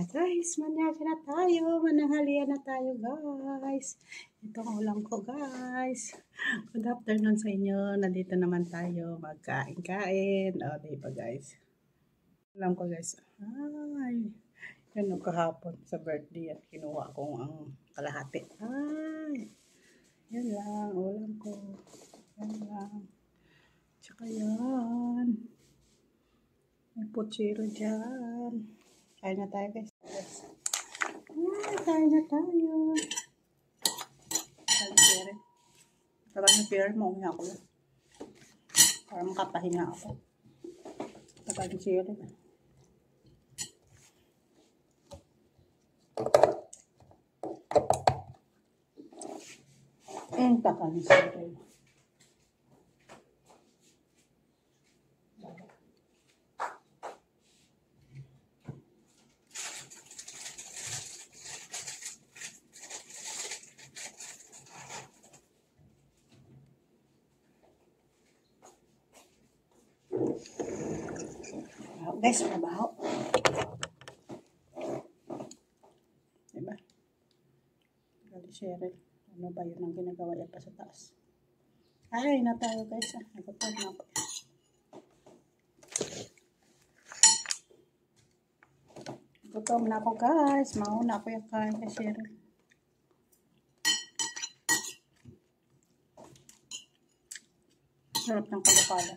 Guys, manyaga na tayo. Mananghalian na tayo, guys. Ito ang ulam ko, guys. Good afternoon sa inyo. Nandito naman tayo magkain-kain. O, diba, guys? Ulam ko, guys. Ay, yan o, kahapon sa birthday at kinuha kong ang kalahati. Ay, yan lang. Ulam ko. Yan lang. Tsaka yan. May putsiro dyan. Kain na tayo, guys. Kain na tayo. Parang na-share mo nga ako. Para makapahinga ako. Parang na-share. Parang na-share. Guys, mabaho. Diba? Gali Cheryl. Ano ba yun ang ginagawa yan pa sa taas? Ay, na tayo guys. Nagpapag na ako. Gutom na ako guys. Mauna ako yung kain kay Cheryl. Sarap ng kalapala.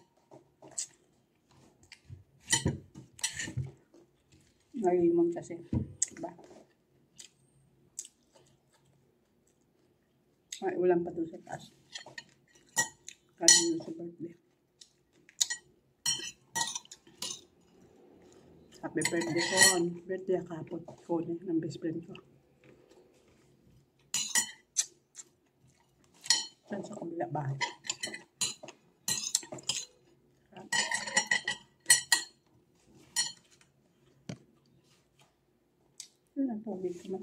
Ngayon kasi, diba? Ay, ulam pa doon sa taas. Kanina sa birthday. Happy birthday ko. Birthday kahapon ko ng best friend ko. Saan sa kabila bahay. Yun ang tubig ko man.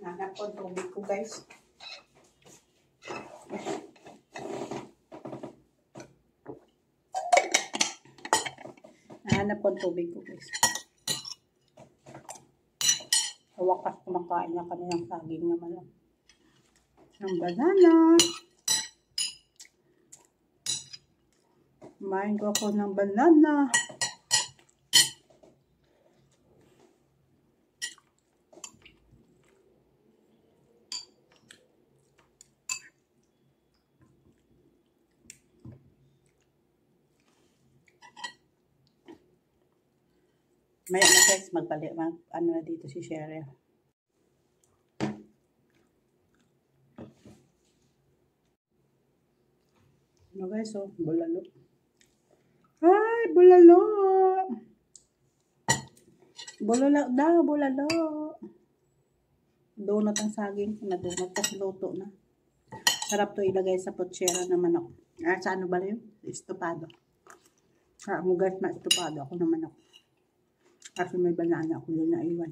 Nahanap ko tubig ko guys. Nahanap ko tubig ko guys. Sa wakas kumakain na kami ng saging naman. Ng banana. Kumain ko ako ng banana. Maya na guys, magbalik, ano na dito si Cheryl. Ano guys, oh, bulalo. Ay, bulalo! Bulalo daw, bulalo. Donut ang saging, nadonut kasi luto na. Sarap to ilagay sa putsera na manok. Sa ano ba yun? Estopado. Mo guys, ma-estopado ako na manok. Kasi may banana ako doon na iwan.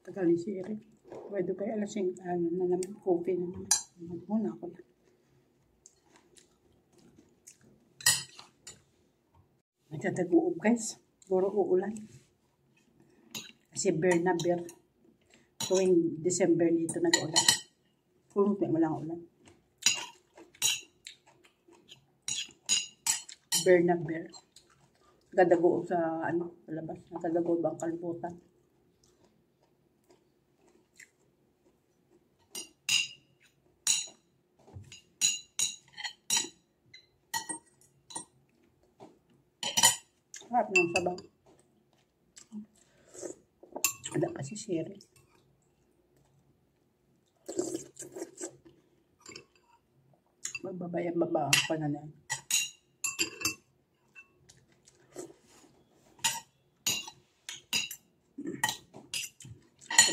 Tagal ni si Eric. Pwede kayo alasing, ano na naman, coffee na naman. Muna ako lang. Nagtataguob guys. Puro uulan. Kasi bear na bear. Tuwing December dito nag-ulan. Puro walang ulan. Bear na bear. Nagtataguob sa ano, sa labas. Nagtataguob ang kalbutan. Sarap ng sabaw. Wala pa si Siri. Magbabayang-baba pa na lang.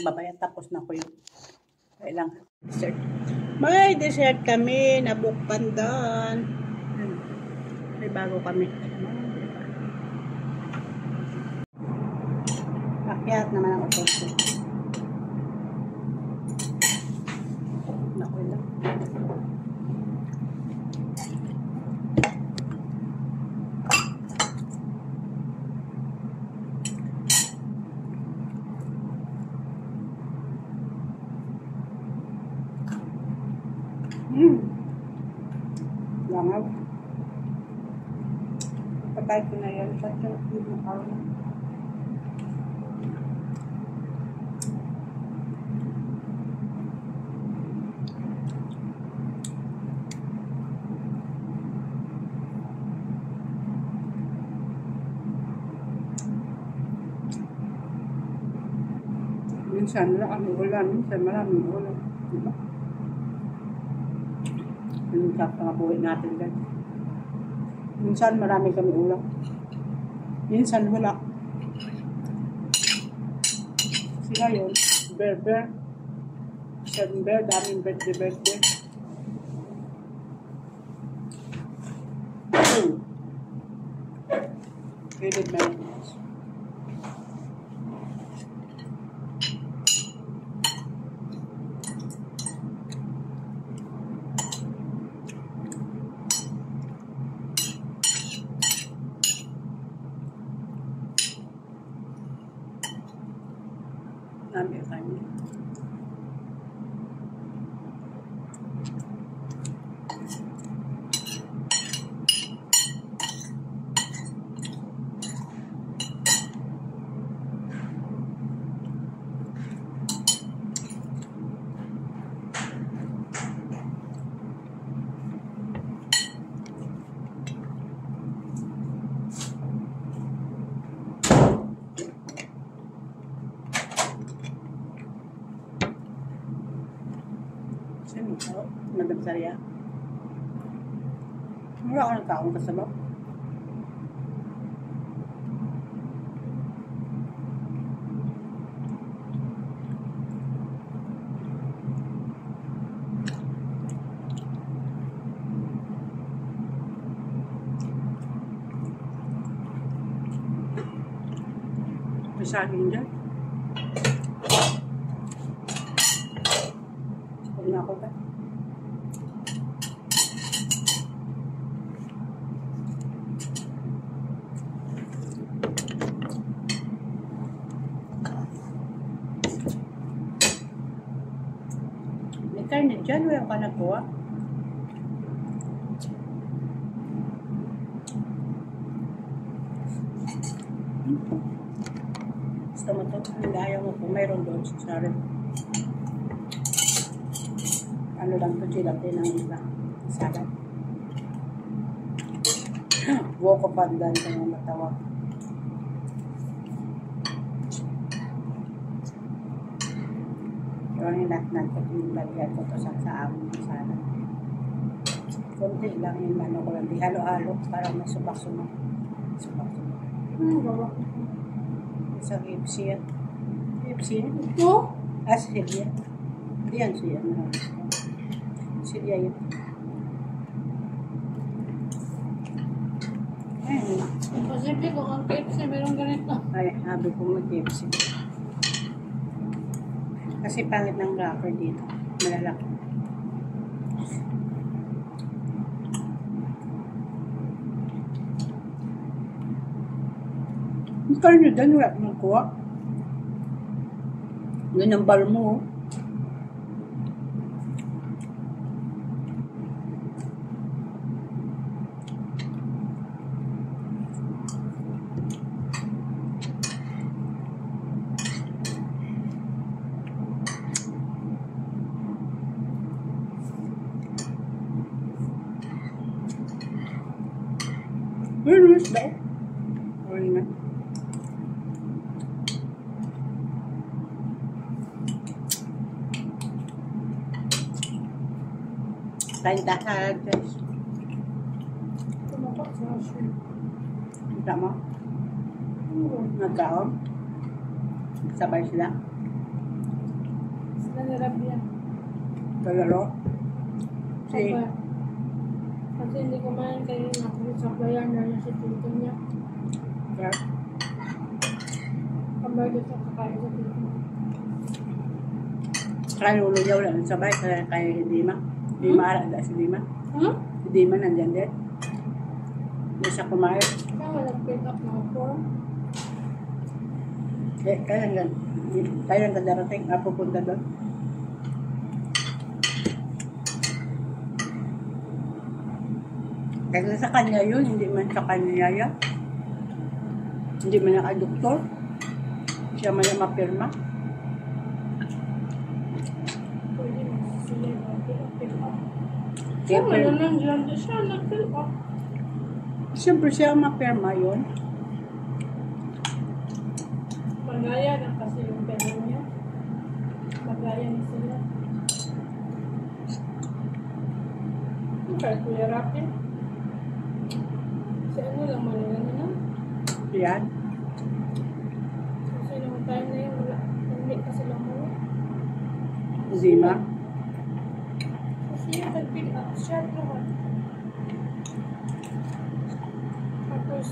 Magbabayang tapos na ko yun. Kailang dessert. May dessert kami na bukpandan. May bago kami. Akyat naman ang utos. Naku lang. Langaw. Patay ko na yan. Patay ko na yan. Minsan wala kami ulam, minsan maraming ulam. Diba? Yung sa mga buhay natin guys. Minsan marami kami ulam. Minsan wala. Sila yun. Bear. Seven bear, daming birthday. Hated memories. Dami kanya. Sino ito? Madam-sarya? Wala ka ng taong kasabak? May saging dyan. Huwag na ako ba? May karne dyan, wala ka nakuha. Gusto mo ito? Hindi ayaw mo kung mayroon doon sa sarili. Ano lang ito, gelatin ng iba. Salad. Woko pandan ka nga matawag. Pero ang hinat-nat ko, tinilagyan ko ito sa amon ng salad. Kunti lang yung ano ko lang. Di halo-halo para masubak-subak. Subak-subak. Bawa. Sa KFC yan. KFC yan? Ito? Silya. Hindi yan siya. Silya yun. Ayun. Imposible kung ang KFC meron ganito. Ay, habi ko mag-KFC. Kasi pangit ng wrapper dito. Malalaki. Ang karne dyan, wala nang kuha. Ganyan bal mo. Where is that? Or nga. Kain tayo, guys. Tumapak sa asin. Kita mo? Oo. Nagkaon. Sabay sila. Sila nirabya. Kalaro. Si, Sabay. Kasi hindi kumain kayo na sabayan na niya si tito niya. Kamay dito kakain sa tito niya. kaya ulo niya wala nang sabay. Kaya Dima. Dima arada si Dima. Hmm? Si Dima nandyan din. Hindi siya kumain. Kaya nga nag-pick up na ako. Kaya lang darating. Pupunta doon. Kasi sa kanya yun, hindi man sa kanya yaya. Hindi man naka-doktor. Siya man na mapirma. Pwede mo sila nag-pick up. Kaya Kaya nga nandiyan din siya nag-pick up. siyempre siya ang mapirma yun. Magaya na kasi yung pera niya. Magaya na sila. Kaya Kuya Rapi. Si ano lang malala na na. Yan. Kasi nung time na yun, wala. Hindi pa sila mula. Dima. Kasi yung nag-pick up siya lahat. Tapos,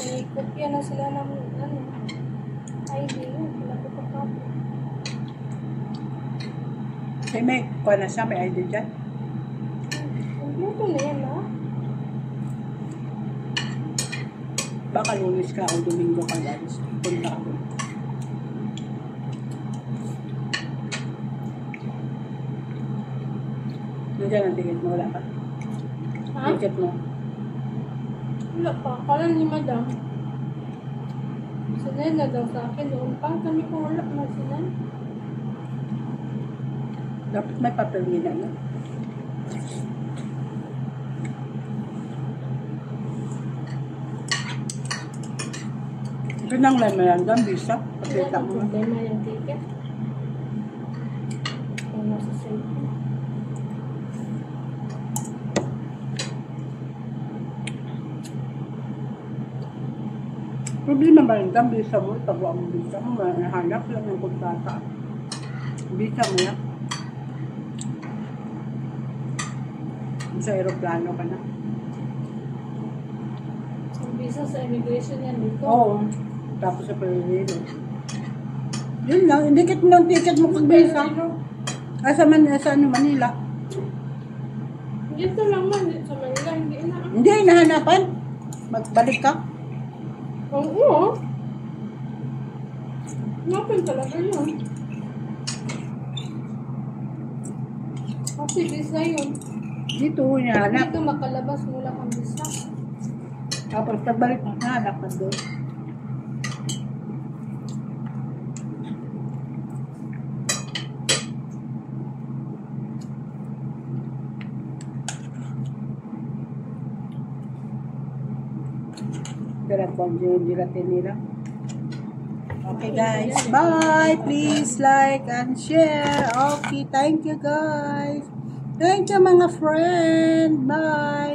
may kopya na sila ng ano, ID yun. Wala ko pa copy. May kuha na siya, may ID dyan. Kompleto na yan, ha? Baka Lunes ka o Domingo ka guys. Punta ka doon. Nandiyan ang ticket mo, wala pa. Ha? Ticket mo. Wala pa. Kala ni Madam. Sinay na daw sa akin doon pa. Kami ko wala na sinay. Dapat may papel nila, no? Ito nang laman lang, visa. Pakita mo. Problema yung ticket. Kung nasa cellphone. Problema ba rin ang visa mo? Tabuan mo visa mo. Hanap lang ng kontrata. Visa mo yan. Sa aeroplano ka na. Ang visa sa immigration yan dito. Oo. Tapos sa Pilipino. Yun lang. Indikit mo lang ticket mo kag visa. Sa Manila. Dito lang man. Sa Manila, hindi na. Hindi, nahanapan. Magbalik ka. Oo. Napin talaga yun. Kasi visa yun. Dito, hinahanap. Dito makalabas mula ang visa. Tapos pagbalik mo, hinahanap ka doon. Diratin nila. Okay guys, bye! Please like and share. Okay, thank you guys. Thank you mga friend. Bye!